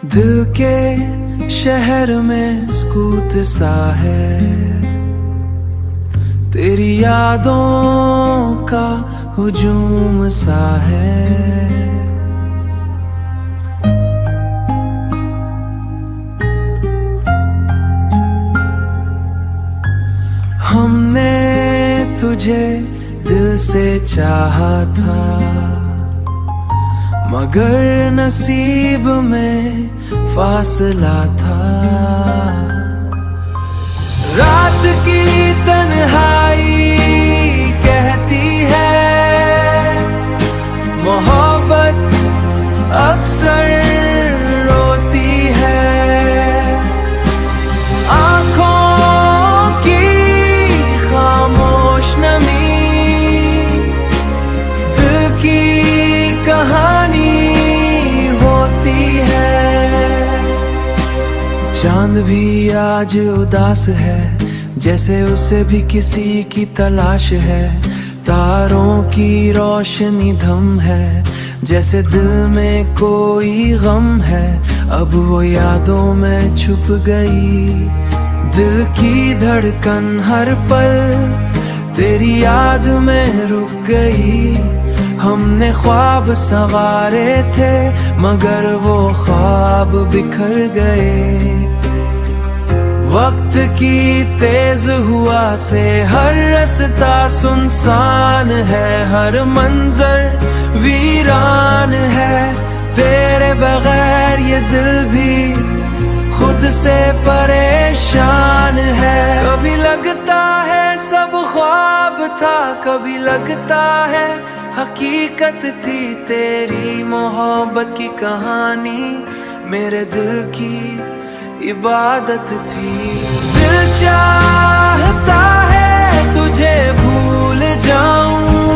दिल के शहर में सुकूत सा है, तेरी यादों का हुजूम सा है। हमने तुझे दिल से चाहा था, मगर नसीब में फासला था। रात की तन्हाई कहती है, मोहब्बत अक्सर रोती है। आँखों की खामोश नमी दिल की कहानी होती है। चांद भी आज उदास है, जैसे उसे भी किसी की तलाश है। तारों की रोशनी धम है, जैसे दिल में कोई गम है। अब वो यादों में छुप गई, दिल की धड़कन हर पल तेरी याद में रुक गई। हमने ख्वाब संवारे थे, मगर वो ख्वाब बिखर गए। वक्त की तेज हुआ से हर रास्ता सुनसान है, हर मंजर वीरान है। तेरे बगैर ये दिल भी खुद से परेशान है। कभी लगता है सब ख्वाब था, कभी लगता है हकीकत थी। तेरी मोहब्बत की कहानी मेरे दिल की इबादत थी। दिल चाहता है तुझे भूल जाऊं,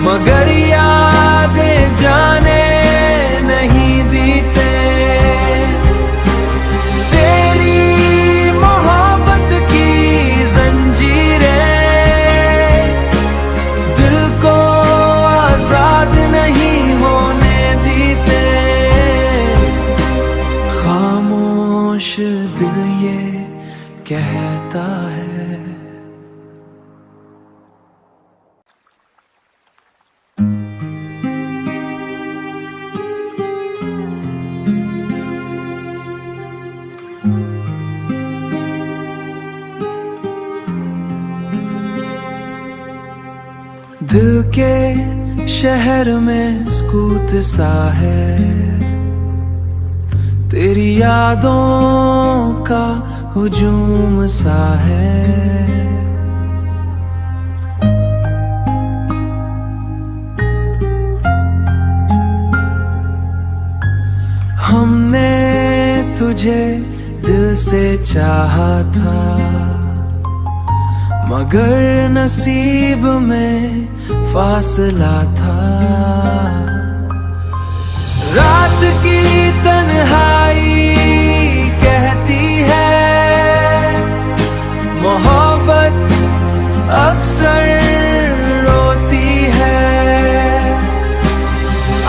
मगर यादें जाने नहीं देते। तेरी मोहब्बत की जंजीरें दिल को आजाद नहीं होने देते। खामोश दिल ये कहता है। दिल के शहर में सुकूत सा है, तेरी यादों का हुजूम सा है। हमने तुझे दिल से चाहा था, मगर नसीब में फासला था। रात की तन्हाई कहती है, मोहब्बत अक्सर रोती है।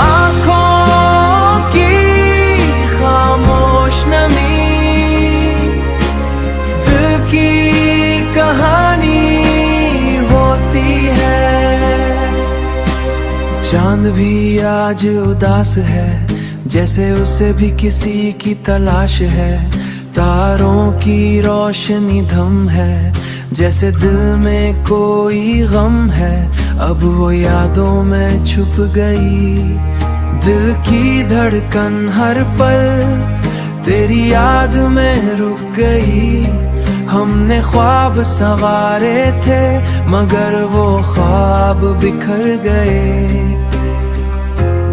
आँखों की खामोश नमी दिल की कहानी होती है। चांद भी आज उदास है, जैसे उसे भी किसी की तलाश है। तारों की रोशनी धम है, जैसे दिल में कोई गम है। अब वो यादों में छुप गई, दिल की धड़कन हर पल तेरी याद में रुक गई। हमने ख्वाब संवारे थे, मगर वो ख्वाब बिखर गए।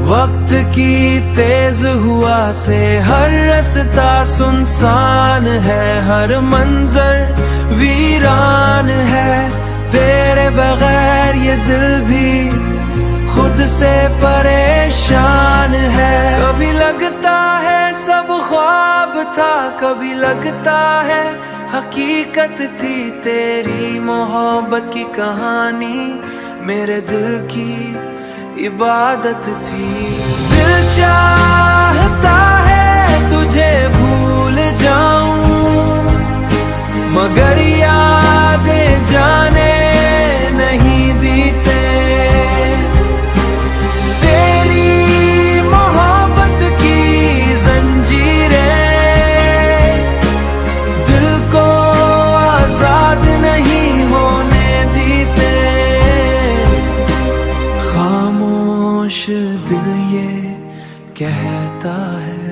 वक्त की तेज हुआ से हर रास्ता सुनसान है, हर मंजर वीरान है। तेरे बगैर ये दिल भी खुद से परेशान है। कभी लगता है सब ख्वाब था, कभी लगता है हकीकत थी। तेरी मोहब्बत की कहानी मेरे दिल की इबादत थी। दिल चाहता है दिल ये कहता है।